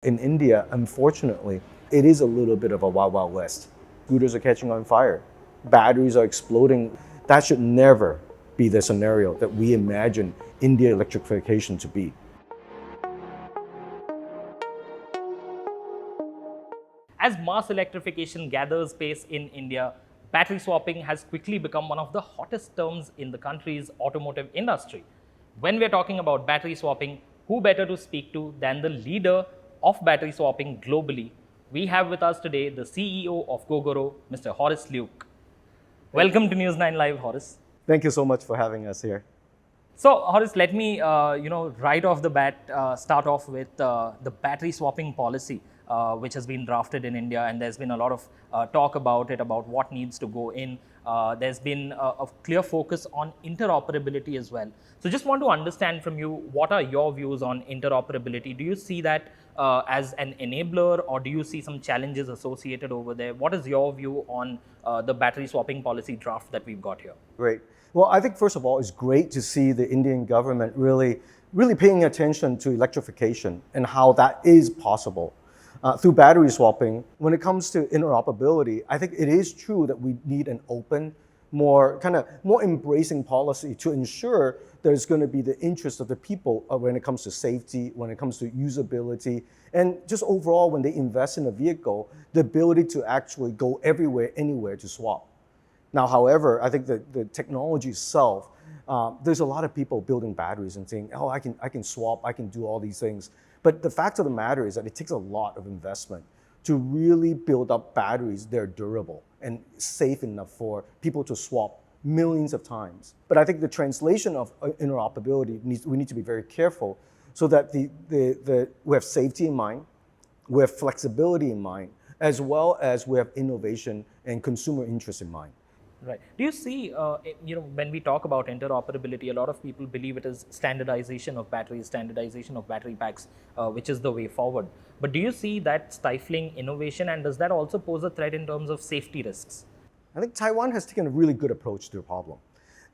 In India, unfortunately, it is a little bit of a wild, wild west. Scooters are catching on fire. Batteries are exploding. That should never be the scenario that we imagine India electrification to be. As mass electrification gathers pace in India, battery swapping has quickly become one of the hottest terms in the country's automotive industry. When we're talking about battery swapping, who better to speak to than the leader of battery swapping globally? We have with us today the CEO of Gogoro, Mr. Horace Luke. Welcome to News9 Live, Horace. Thank you so much for having us here. So, Horace, let me, right off the bat, start off with the battery swapping policy, which has been drafted in India, and there's been a lot of talk about it, about what needs to go in. There's been a clear focus on interoperability as well. So, just want to understand from you, what are your views on interoperability? Do you see that as an enabler, or do you see some challenges associated over there? What is your view on the battery swapping policy draft that we've got here? Great. Well, I think first of all, it's great to see the Indian government really paying attention to electrification and how that is possible through battery swapping. When it comes to interoperability, I think it is true that we need an open, more embracing policy to ensure there's going to be the interest of the people when it comes to safety, when it comes to usability, and just overall when they invest in a vehicle, the ability to actually go everywhere, anywhere to swap. Now, however, I think that the technology itself, there's a lot of people building batteries and saying, oh, I can swap, I can do all these things. But the fact of the matter is that it takes a lot of investment to really build up batteries that are durable and safe enough for people to swap millions of times. But I think the translation of interoperability, we need to be very careful so that we have safety in mind, we have flexibility in mind, as well as we have innovation and consumer interest in mind. Right. Do you see, when we talk about interoperability, a lot of people believe it is standardization of batteries, standardization of battery packs, which is the way forward. But do you see that stifling innovation, and does that also pose a threat in terms of safety risks? I think Taiwan has taken a really good approach to the problem.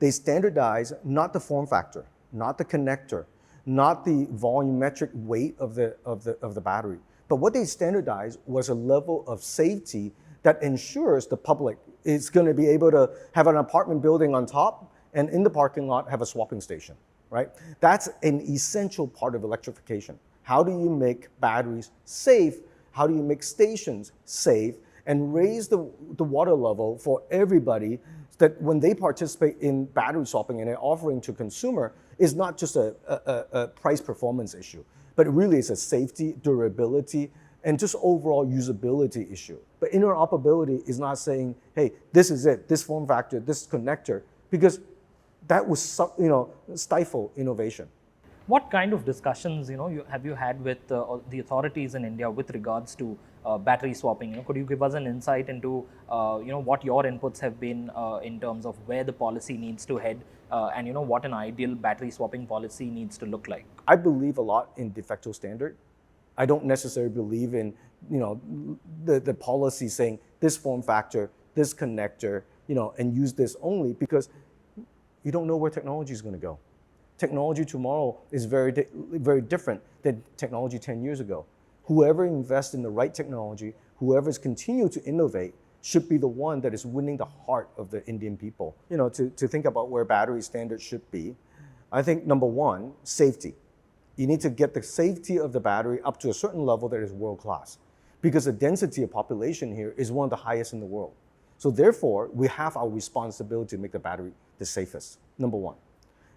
They standardize not the form factor, not the connector, not the volumetric weight of the battery, but what they standardized was a level of safety that ensures the public is going to be able to have an apartment building on top and in the parking lot have a swapping station, right? That's an essential part of electrification. How do you make batteries safe? How do you make stations safe and raise the water level for everybody so that when they participate in battery swapping and they're offering to consumer is not just a price performance issue, but really it's a safety, durability, and just overall usability issue. But interoperability is not saying, hey, this is it, this form factor, this connector, because that would stifle innovation. What kind of discussions have you had with the authorities in India with regards to battery swapping? Could you give us an insight into what your inputs have been in terms of where the policy needs to head and what an ideal battery swapping policy needs to look like? I believe a lot in de facto standard. I don't necessarily believe in the policy saying this form factor, this connector, and use this only, because you don't know where technology is going to go. Technology tomorrow is very different than technology 10 years ago. Whoever invests in the right technology, whoever is continuing to innovate, should be the one that is winning the heart of the Indian people. To think about where battery standards should be, I think number one, safety. You need to get the safety of the battery up to a certain level that is world-class, because the density of population here is one of the highest in the world. So therefore, we have our responsibility to make the battery the safest, number one.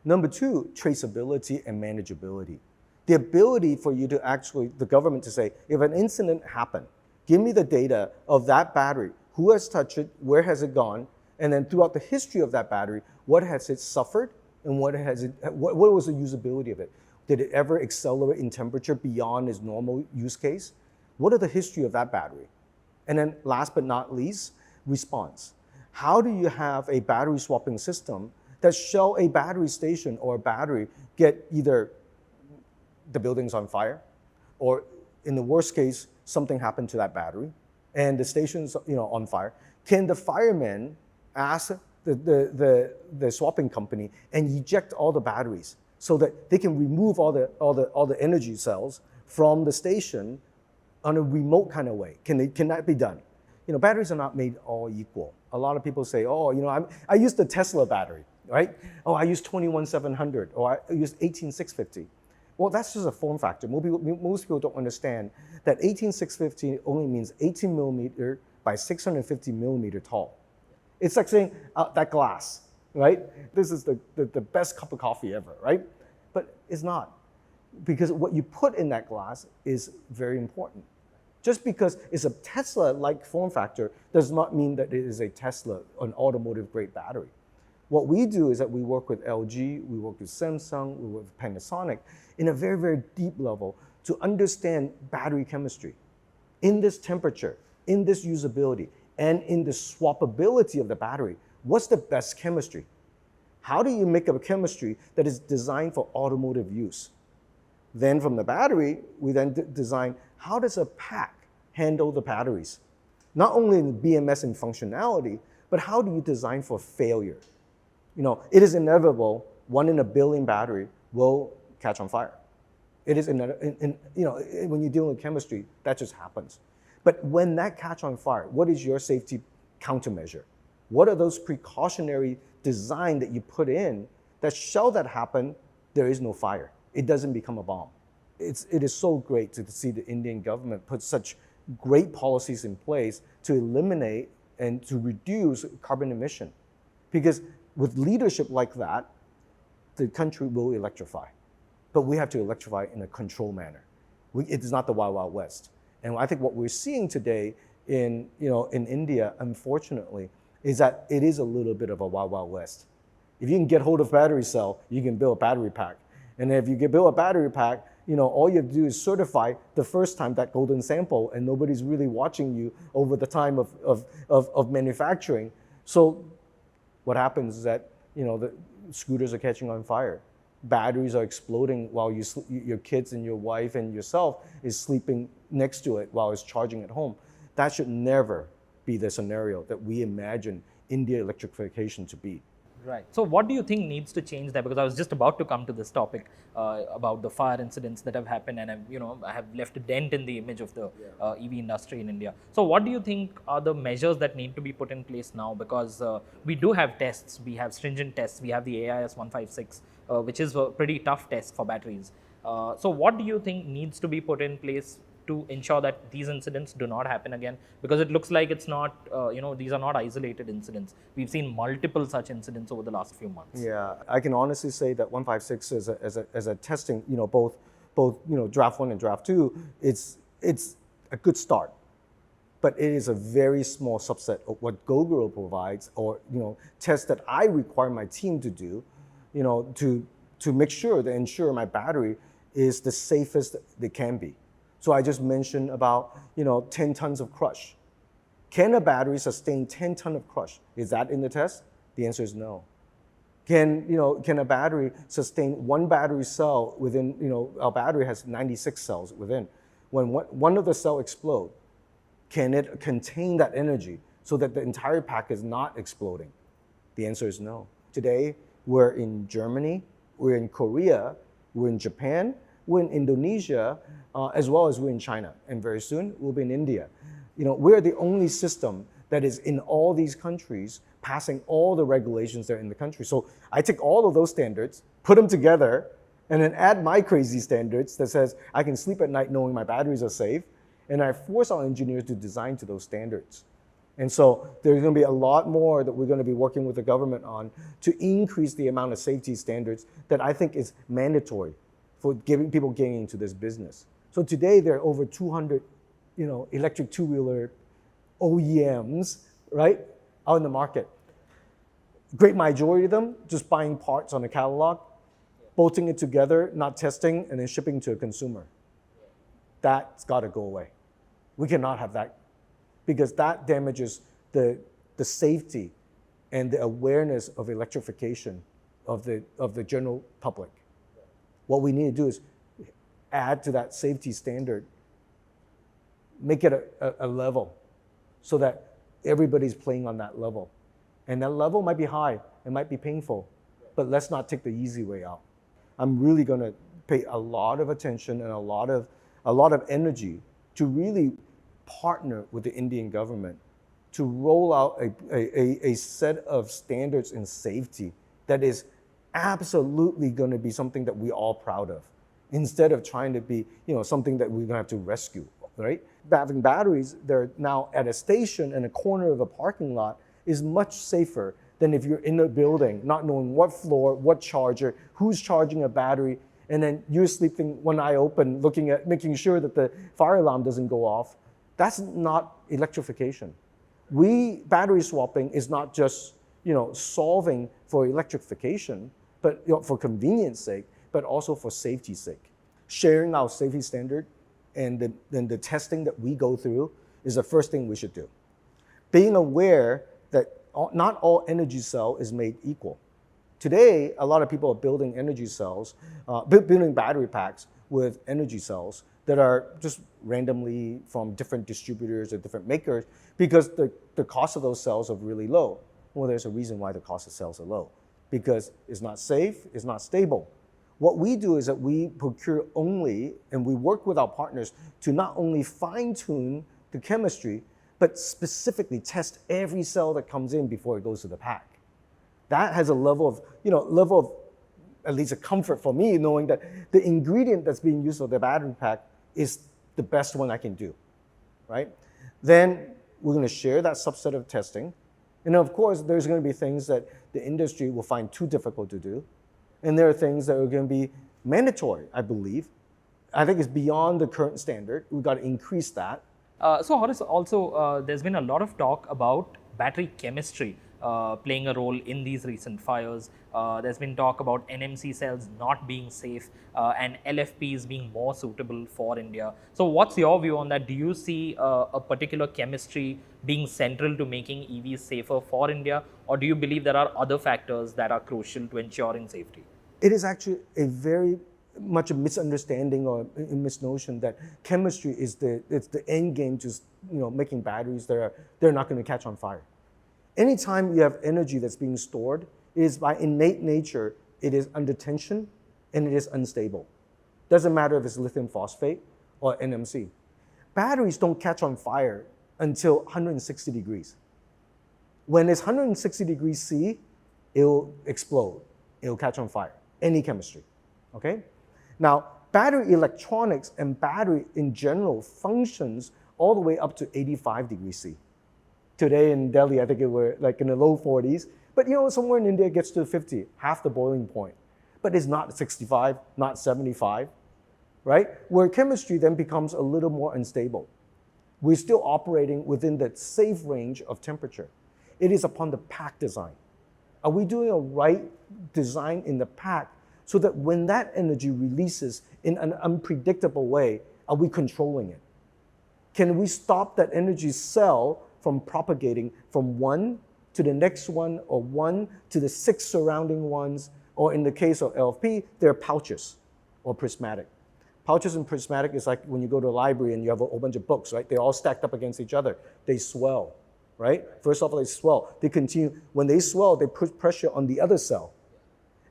Number two, traceability and manageability. The ability for you to actually, the government to say, if an incident happened, give me the data of that battery, who has touched it, where has it gone, and then throughout the history of that battery, what has it suffered, and what was the usability of it? Did it ever accelerate in temperature beyond its normal use case? What are the history of that battery? And then last but not least, response. How do you have a battery swapping system that show a battery station or a battery get either the building's on fire, or in the worst case, something happened to that battery and the station's on fire? Can the firemen ask the swapping company and eject all the batteries so that they can remove all the energy cells from the station on a remote kind of way. Can that be done? Batteries are not made all equal. A lot of people say, oh, I use the Tesla battery, right? Oh, I use 21700, or I use 18650. Well, that's just a form factor. Most people don't understand that 18650 only means 18 millimeter by 650 millimeter tall. It's like saying that glass, right? This is the best cup of coffee ever, right? But it's not, because what you put in that glass is very important. Just because it's a Tesla-like form factor does not mean that it is a Tesla, an automotive-grade battery. What we do is that we work with LG, we work with Samsung, we work with Panasonic in a very, very deep level to understand battery chemistry in this temperature, in this usability, and in the swappability of the battery. What's the best chemistry? How do you make a chemistry that is designed for automotive use? Then from the battery, we then design how does a pack handle the batteries? Not only in BMS and functionality, but how do you design for failure? It is inevitable 1 in a billion battery will catch on fire. It is, when you're dealing with chemistry, that just happens. But when that catch on fire, what is your safety countermeasure? What are those precautionary design that you put in that shall that happen, there is no fire. It doesn't become a bomb. It is so great to see the Indian government put such great policies in place to eliminate and to reduce carbon emission. Because with leadership like that, the country will electrify. But we have to electrify in a controlled manner. It is not the Wild Wild West. And I think what we're seeing today in India, unfortunately, is that it is a little bit of a Wild Wild West. If you can get hold of a battery cell, you can build a battery pack. And if you can build a battery pack, all you have to do is certify the first time that golden sample, and nobody's really watching you over the time of manufacturing. So what happens is that the scooters are catching on fire. Batteries are exploding while your kids and your wife and yourself is sleeping next to it while it's charging at home. That should never be the scenario that we imagine India electrification to be. Right. So what do you think needs to change there? Because I was just about to come to this topic about the fire incidents that have happened, and I have left a dent in the image of the EV industry in India. So what do you think are the measures that need to be put in place now? Because we do have tests, we have stringent tests, we have the AIS 156, which is a pretty tough test for batteries. So what do you think needs to be put in place to ensure that these incidents do not happen again? Because it looks like it's not, these are not isolated incidents. We've seen multiple such incidents over the last few months. Yeah, I can honestly say that 156 as a testing, both draft 1 and draft 2, it's a good start. But it is a very small subset of what Gogoro provides, or tests that I require my team to do, to make sure to ensure my battery is the safest they can be. So I just mentioned about 10 tons of crush. Can a battery sustain 10 tons of crush? Is that in the test? The answer is no. Can a battery sustain one battery cell within, our battery has 96 cells within. When one of the cell explode, can it contain that energy so that the entire pack is not exploding? The answer is no. Today, we're in Germany, we're in Korea, we're in Japan, we're in Indonesia, as well as we're in China. And very soon, we'll be in India. We're the only system that is in all these countries passing all the regulations that are in the country. So I take all of those standards, put them together, and then add my crazy standards that says I can sleep at night knowing my batteries are safe. And I force our engineers to design to those standards. And so there's going to be a lot more that we're going to be working with the government on to increase the amount of safety standards that I think is mandatory for people getting into this business. So today there are over 200, electric two-wheeler OEMs, right, out in the market. Great majority of them just buying parts on a catalog, bolting it together, not testing, and then shipping to a consumer. That's got to go away. We cannot have that, because that damages the safety and the awareness of electrification of the general public. What we need to do is add to that safety standard, make it a level so that everybody's playing on that level. And that level might be high, it might be painful, but let's not take the easy way out. I'm really going to pay a lot of attention and a lot of energy to really partner with the Indian government to roll out a set of standards in safety that is absolutely going to be something that we're all proud of, instead of trying to be, something that we're going to have to rescue, right? Having batteries, they're now at a station in a corner of a parking lot is much safer than if you're in a building, not knowing what floor, what charger, who's charging a battery, and then you're sleeping one eye open, making sure that the fire alarm doesn't go off. That's not electrification. Battery swapping is not just, solving for electrification, but for convenience sake, but also for safety's sake. Sharing our safety standard and then the testing that we go through is the first thing we should do. Being aware that not all energy cell is made equal. Today, a lot of people are building energy cells, building battery packs with energy cells that are just randomly from different distributors or different makers because the cost of those cells are really low. Well, there's a reason why the cost of cells are low, because it's not safe, it's not stable. What we do is that we procure only, and we work with our partners to not only fine-tune the chemistry, but specifically test every cell that comes in before it goes to the pack. That has a level of at least a comfort for me, knowing that the ingredient that's being used for the battery pack is the best one I can do, right? Then we're going to share that subset of testing. And of course, there's going to be things that the industry will find too difficult to do. And there are things that are going to be mandatory, I believe. I think it's beyond the current standard. We've got to increase that. So Horace, also there's been a lot of talk about battery chemistry playing a role in these recent fires. There's been talk about NMC cells not being safe and LFPs being more suitable for India. So what's your view on that? Do you see a particular chemistry being central to making EVs safer for India, or do you believe there are other factors that are crucial to ensuring safety? It is actually a very much a misunderstanding or a misnotion that chemistry is the end game to making batteries that they're not going to catch on fire. Anytime you have energy that's being stored, it is by innate nature, it is under tension and it is unstable. Doesn't matter if it's lithium phosphate or NMC. Batteries don't catch on fire until 160 degrees. When it's 160 degrees C, it'll explode. It'll catch on fire. Any chemistry, okay? Now, battery electronics and battery in general functions all the way up to 85 degrees C. Today in Delhi, I think it were like in the low 40s, but somewhere in India it gets to 50, half the boiling point. But it's not 65, not 75, right? Where chemistry then becomes a little more unstable. We're still operating within the safe range of temperature. It is upon the pack design. Are we doing a right design in the pack so that when that energy releases in an unpredictable way, are we controlling it? Can we stop that energy cell from propagating from one to the next one, or one to the 6 surrounding ones, or in the case of LFP, they're pouches or prismatic. Pouches and prismatic is like when you go to a library and you have a whole bunch of books, right? They're all stacked up against each other. They swell, right? First off, they swell. They continue. When they swell, they put pressure on the other cell.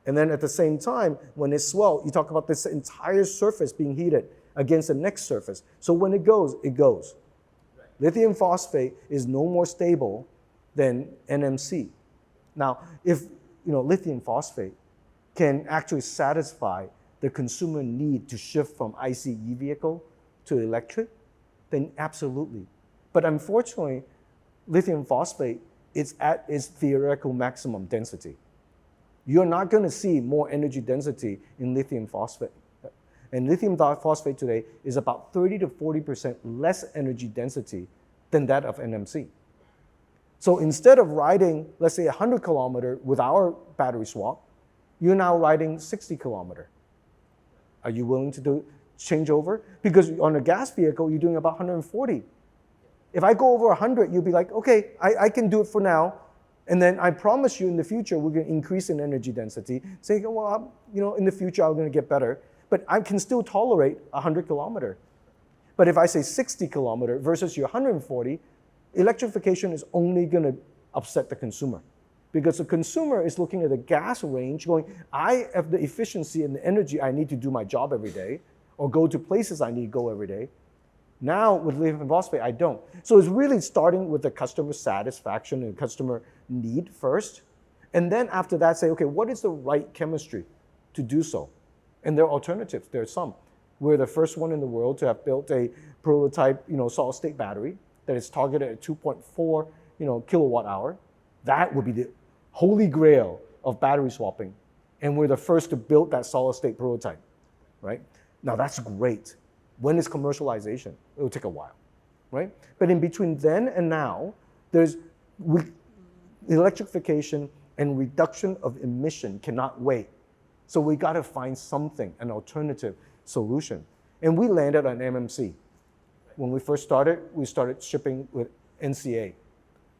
And then at the same time, when they swell, you talk about this entire surface being heated against the next surface. So when it goes, it goes. Right. Lithium phosphate is no more stable than NMC. Now, if lithium phosphate can actually satisfy the consumer need to shift from ICE vehicle to electric, then absolutely. But unfortunately, lithium phosphate is at its theoretical maximum density. You're not going to see more energy density in lithium phosphate. And lithium phosphate today is about 30 to 40% less energy density than that of NMC. So instead of riding, let's say 100 kilometer with our battery swap, you're now riding 60 kilometer. Are you willing to change over? Because on a gas vehicle, you're doing about 140. If I go over 100, you'll be like, okay, I can do it for now. And then I promise you in the future, we're going to increase in energy density. Saying, well, in the future, I'm going to get better. But I can still tolerate 100 kilometer. But if I say 60 kilometer versus your 140, electrification is only going to upset the consumer. Because the consumer is looking at the gas range going, I have the efficiency and the energy I need to do my job every day, or go to places I need to go every day. Now with lithium phosphate, I don't. So it's really starting with the customer satisfaction and customer need first. And then after that, say, okay, what is the right chemistry to do so? And there are alternatives. There are some. We're the first one in the world to have built a prototype, solid-state battery that is targeted at 2.4, kilowatt hour. That would be the holy grail of battery swapping. And we're the first to build that solid-state prototype, right? Now that's great. When is commercialization? It will take a while, right? But in between then and now, there's electrification and reduction of emission cannot wait. So we got to find something, an alternative solution. And we landed on MMC. When we first started, we started shipping with NCA.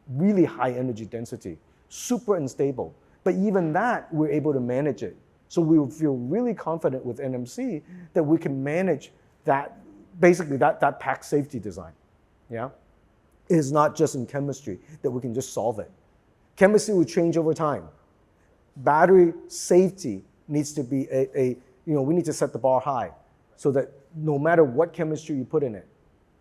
Really high energy density, super unstable. But even that, we're able to manage it. So we feel really confident with NMC that we can manage that, basically that pack safety design. Yeah? It is not just in chemistry that we can just solve it. Chemistry will change over time. Battery safety needs to be we need to set the bar high so that no matter what chemistry you put in it,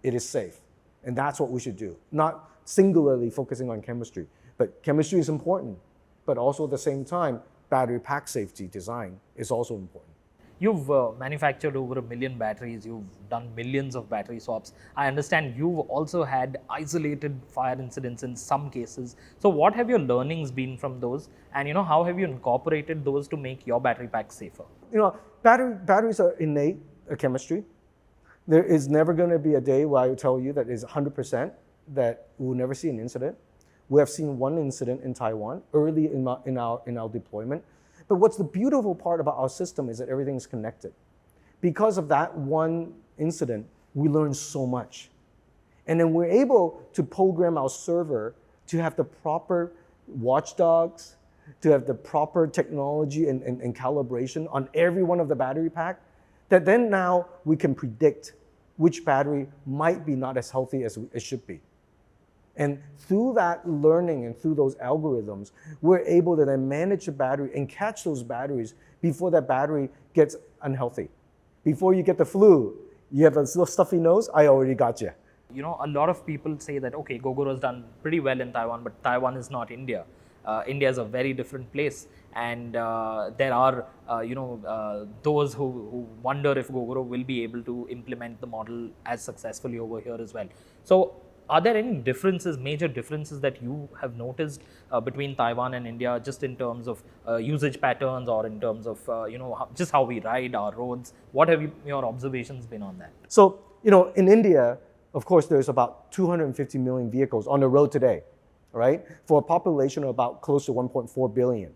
it is safe. And that's what we should do. Not singularly focusing on chemistry, but chemistry is important, but also at the same time, battery pack safety design is also important. You've manufactured over 1 million batteries, you've done millions of battery swaps. I understand you've also had isolated fire incidents in some cases. So what have your learnings been from those? And how have you incorporated those to make your battery packs safer? Batteries are innate chemistry. There is never going to be a day where I will tell you that is 100% that we'll never see an incident. We have seen one incident in Taiwan early in our deployment. But what's the beautiful part about our system is that everything is connected. Because of that one incident, we learn so much. And then we're able to program our server to have the proper watchdogs, to have the proper technology and calibration on every one of the battery pack, that then now we can predict which battery might be not as healthy as it should be. And through that learning and through those algorithms, we're able to then manage the battery and catch those batteries before that battery gets unhealthy. Before you get the flu, you have a little stuffy nose, I already got you. A lot of people say that, okay, Gogoro has done pretty well in Taiwan, but Taiwan is not India. India is a very different place. And there are, those who wonder if Gogoro will be able to implement the model as successfully over here as well. So are there any differences, major differences that you have noticed between Taiwan and India, just in terms of usage patterns or in terms of, just how we ride our roads? What have your observations been on that? So, in India, of course, there's about 250 million vehicles on the road today, right? For a population of about close to 1.4 billion.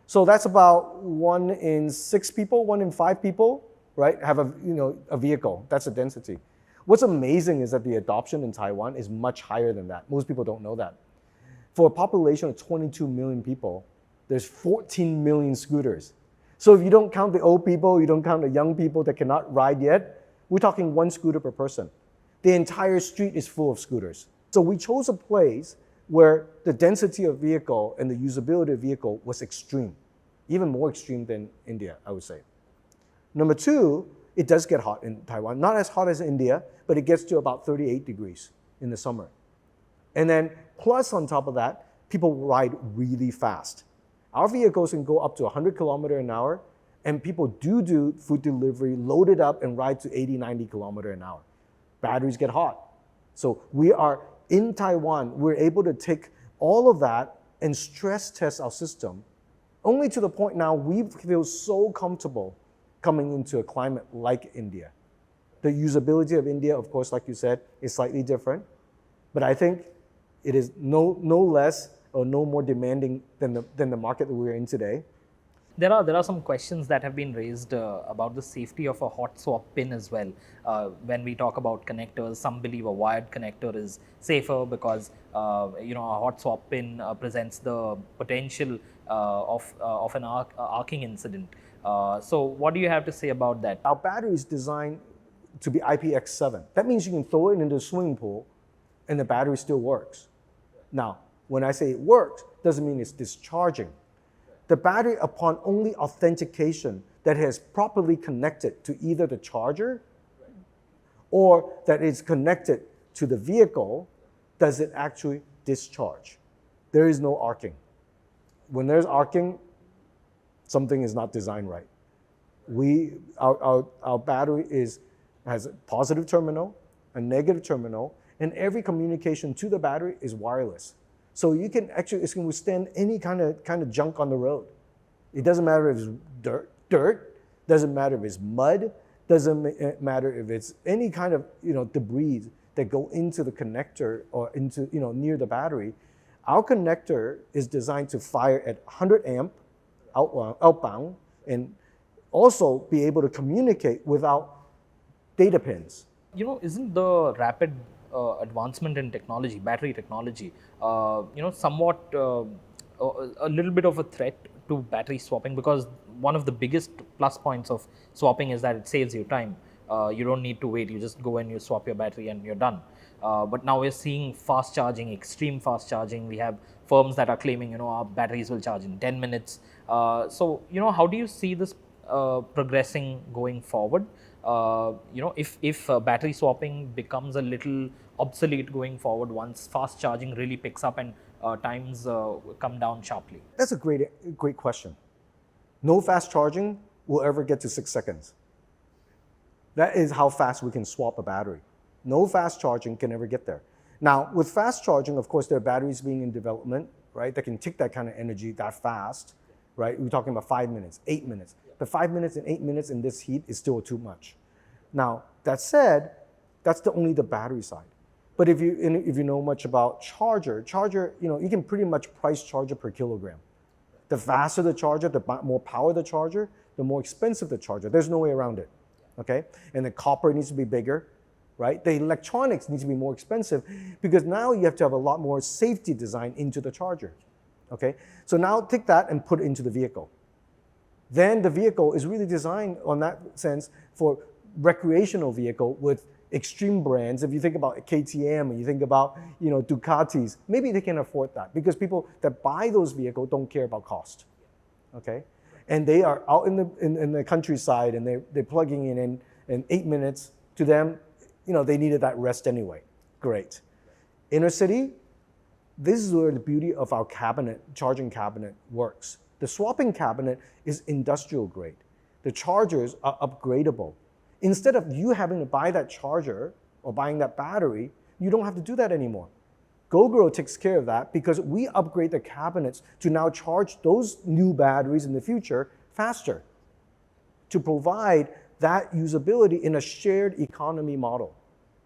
So that's about 1 in 6 people, 1 in 5 people, right, have a vehicle. That's the density. What's amazing is that the adoption in Taiwan is much higher than that. Most people don't know that. For a population of 22 million people, there's 14 million scooters. So if you don't count the old people, you don't count the young people that cannot ride yet, we're talking 1 scooter per person. The entire street is full of scooters. So we chose a place where the density of vehicle and the usability of vehicle was extreme, even more extreme than India, I would say. Number 2, it does get hot in Taiwan. Not as hot as India, but it gets to about 38 degrees in the summer. And then plus on top of that, people ride really fast. Our vehicles can go up to 100 kilometers an hour, and people do food delivery, load it up and ride to 80, 90 kilometers an hour. Batteries get hot. So we are in Taiwan, we're able to take all of that and stress test our system, only to the point now we feel so comfortable coming into a climate like India. The usability of India, of course, like you said, is slightly different, but I think it is no less or no more demanding than the market that we're in today. There are some questions that have been raised about the safety of a hot swap pin as well. When we talk about connectors, some believe a wired connector is safer because a hot swap pin presents the potential of an arcing incident. So what do you have to say about that? Our battery is designed to be IPX7. That means you can throw it into a swimming pool and the battery still works. Now, when I say it works, doesn't mean it's discharging. The battery, upon only authentication that has properly connected to either the charger or that is connected to the vehicle, does it actually discharge? There is no arcing. When there's arcing, something is not designed right. Our battery has a positive terminal, a negative terminal, and every communication to the battery is wireless. So you can actually, it can withstand any kind of junk on the road. It doesn't matter if it's dirt, doesn't matter if it's mud, doesn't matter if it's any kind of debris that go into the connector or into near the battery. Our connector is designed to fire at 100 amp outbound and also be able to communicate without data pins. Isn't the rapid advancement in technology, battery technology, somewhat a little bit of a threat to battery swapping? Because one of the biggest plus points of swapping is that it saves you time. You don't need to wait. You just go and you swap your battery and you're done. But now we're seeing fast charging, extreme fast charging. We have firms that are claiming, our batteries will charge in 10 minutes. So, how do you see this progressing going forward? If battery swapping becomes a little obsolete going forward once fast charging really picks up and times come down sharply? That's a great question. No fast charging will ever get to 6 seconds. That is how fast we can swap a battery. No fast charging can ever get there. Now, with fast charging, of course, there are batteries being in development, right, that can take that kind of energy that fast, right? We're talking about 5 minutes, 8 minutes. But 5 minutes and 8 minutes in this heat is still too much. Now, that said, that's only the battery side. But if you know much about charger, you can pretty much price charger per kilogram. The faster the charger, the more power the charger, the more expensive the charger. There's no way around it, okay? And the copper needs to be bigger, right? The electronics needs to be more expensive because now you have to have a lot more safety design into the charger, okay? So now take that and put it into the vehicle. Then the vehicle is really designed on that sense for recreational vehicle with extreme brands. If you think about KTM, or you think about Ducatis, maybe they can afford that because people that buy those vehicles don't care about cost, okay? And they are out in the countryside and they're plugging in 8 minutes. To them, they needed that rest anyway. Great. Inner city, this is where the beauty of our charging cabinet works. The swapping cabinet is industrial grade. The chargers are upgradable. Instead of you having to buy that charger or buying that battery, you don't have to do that anymore. Gogoro takes care of that because we upgrade the cabinets to now charge those new batteries in the future faster to provide that usability in a shared economy model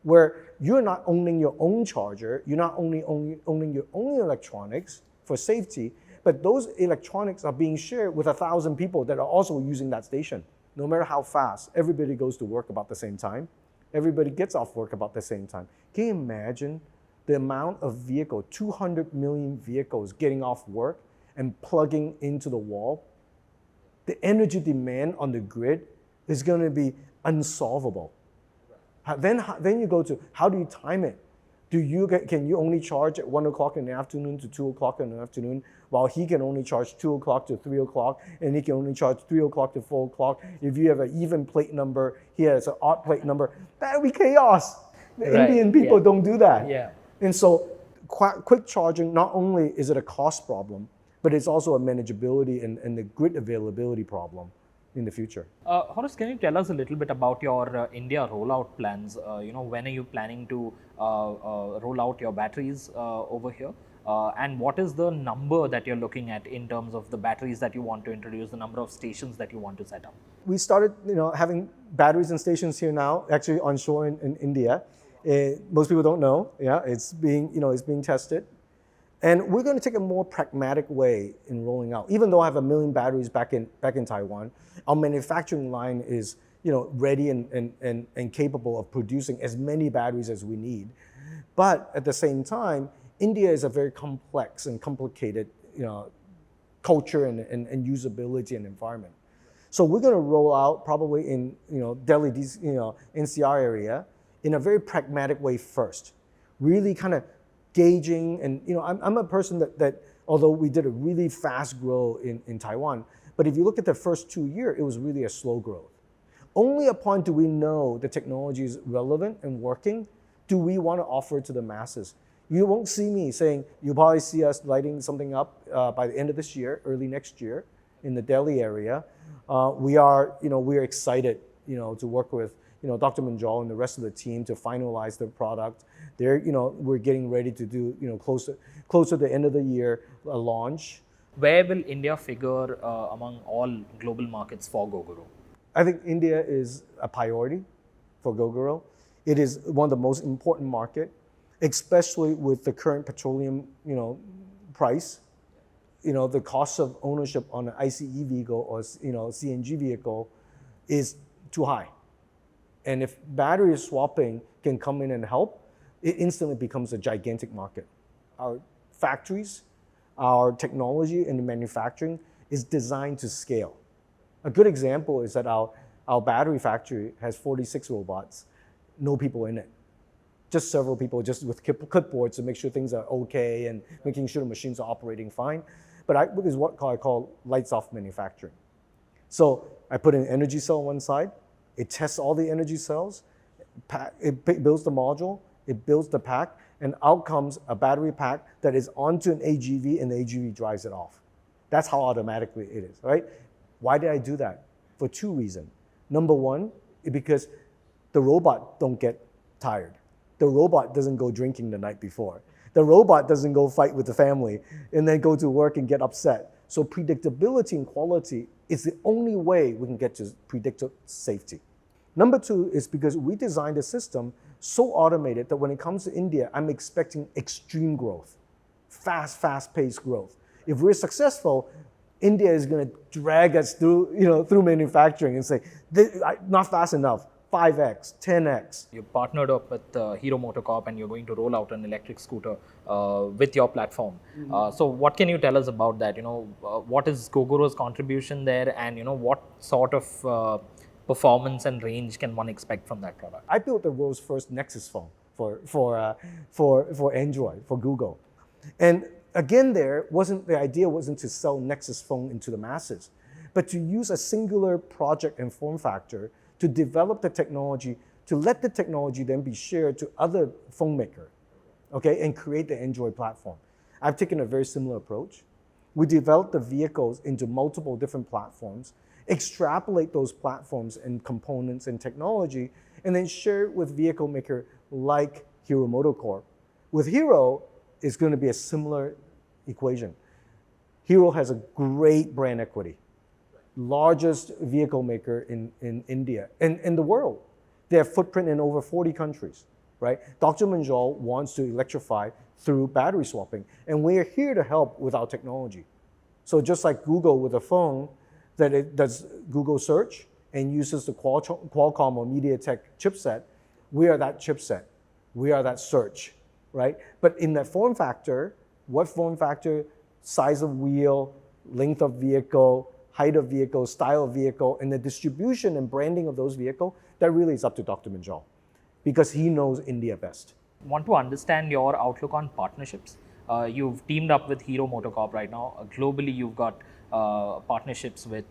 where you're not owning your own charger, you're not only owning your own electronics for safety, but those electronics are being shared with 1,000 people that are also using that station. No matter how fast, everybody goes to work about the same time. Everybody gets off work about the same time. Can you imagine the amount of 200 million vehicles getting off work and plugging into the wall? The energy demand on the grid is going to be unsolvable. Then you go to, how do you time it? Can you only charge at 1 o'clock in the afternoon to 2 o'clock in the afternoon, while he can only charge 2 o'clock to 3 o'clock, and he can only charge 3 o'clock to 4 o'clock? If you have an even plate number, he has an odd plate number. That would be chaos. The Indian people don't do that. Yeah. And so quick charging, not only is it a cost problem, but it's also a manageability and the grid availability problem in the future. Horace, can you tell us a little bit about your India rollout plans? When are you planning to roll out your batteries over here? And what is the number that you're looking at in terms of the batteries that you want to introduce, the number of stations that you want to set up? We started, having batteries and stations here now, actually onshore in India. Most people don't know. Yeah, it's being tested. And we're going to take a more pragmatic way in rolling out. Even though I have 1 million batteries back in Taiwan, our manufacturing line is ready and capable of producing as many batteries as we need. But at the same time, India is a very complex and complicated culture and usability and environment. So we're going to roll out probably in Delhi, NCR area in a very pragmatic way first, really kind of gauging. And I'm a person that although we did a really fast growth in Taiwan, but if you look at the first 2 years, it was really a slow growth. Only upon do we know the technology is relevant and working, do we want to offer it to the masses. You won't see me saying, you'll probably see us lighting something up by the end of this year, early next year in the Delhi area. We are excited, to work with, Dr. Manjal and the rest of the team to finalize the product. We're getting ready to do, closer to the end of the year, a launch. Where will India figure among all global markets for Gogoro? I think India is a priority for Gogoro. It is one of the most important market, especially with the current petroleum, price. The cost of ownership on an ICE vehicle or, CNG vehicle is too high. And if battery swapping can come in and help, it instantly becomes a gigantic market. Our factories, our technology and manufacturing is designed to scale. A good example is that our battery factory has 46 robots, no people in it. Just several people just with clipboards to make sure things are okay and making sure the machines are operating fine. But this is what I call lights off manufacturing. So I put an energy cell on one side, it tests all the energy cells, it builds the module, it builds the pack, and out comes a battery pack that is onto an AGV and the AGV drives it off. That's how automatically it is, right? Why did I do that? For two reasons. Number one, because the robot don't get tired. The robot doesn't go drinking the night before. The robot doesn't go fight with the family and then go to work and get upset. So predictability and quality is the only way we can get to predictive safety. Number two is because we designed a system so automated that when it comes to India, I'm expecting extreme growth, fast-paced growth. If we're successful, India is going to drag us through, through manufacturing and say, not fast enough, 5x, 10x. You partnered up with Hero MotoCorp and you're going to roll out an electric scooter with your platform. So what can you tell us about that? What is Gogoro's contribution there, and what sort of performance and range can one expect from that product? I built the world's first Nexus phone for Android, for Google. And again, the idea wasn't to sell Nexus phone into the masses, but to use a singular project and form factor to develop the technology, to let the technology then be shared to other phone makers, okay, and create the Android platform. I've taken a very similar approach. We develop the vehicles into multiple different platforms, extrapolate those platforms and components and technology, and then share it with vehicle maker like Hero MotoCorp. With Hero, it's going to be a similar equation. Hero has a great brand equity. Largest vehicle maker in India and in the world. They have footprint in over 40 countries, right? Dr. Manjal wants to electrify through battery swapping, and we are here to help with our technology. So just like Google with a phone, that it does Google search and uses the Qualcomm or MediaTek chipset, we are that chipset. We are that search, right? But in that form factor, what form factor, size of wheel, length of vehicle, height of vehicle, style of vehicle, and the distribution and branding of those vehicles, that really is up to Dr. Manjal because he knows India best. Want to understand your outlook on partnerships. You've teamed up with Hero MotoCorp right now. Globally, you've got partnerships with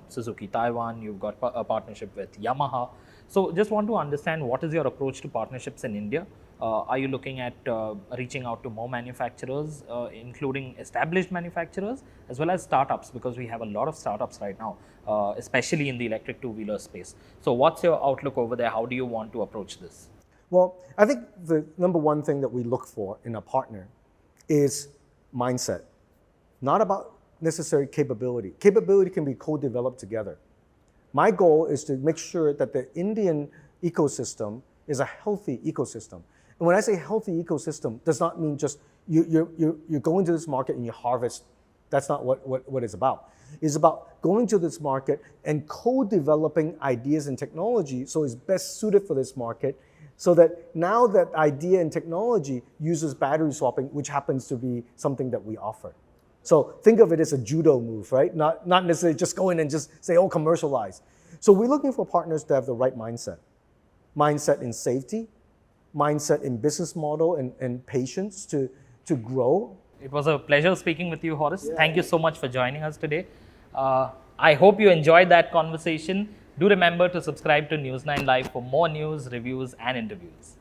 Suzuki Taiwan, you've got a partnership with Yamaha. So just want to understand, what is your approach to partnerships in India? Are you looking at reaching out to more manufacturers, including established manufacturers, as well as startups, because we have a lot of startups right now, especially in the electric two-wheeler space. So what's your outlook over there? How do you want to approach this? Well, I think the number one thing that we look for in a partner is mindset, not about necessary capability. Capability can be co-developed together. My goal is to make sure that the Indian ecosystem is a healthy ecosystem. And when I say healthy ecosystem, does not mean just you go into this market and you harvest. That's not what it's about. It's about going to this market and co-developing ideas and technology so it's best suited for this market, so that now that idea and technology uses battery swapping, which happens to be something that we offer. So think of it as a judo move, right? Not necessarily just go in and just say, oh, commercialize. So we're looking for partners to have the right mindset. Mindset in safety, mindset in business model and patience to grow. It was a pleasure speaking with you, Horace. Yeah. Thank you so much for joining us today. I hope you enjoyed that conversation. Do remember to subscribe to News9 Live for more news, reviews, and interviews.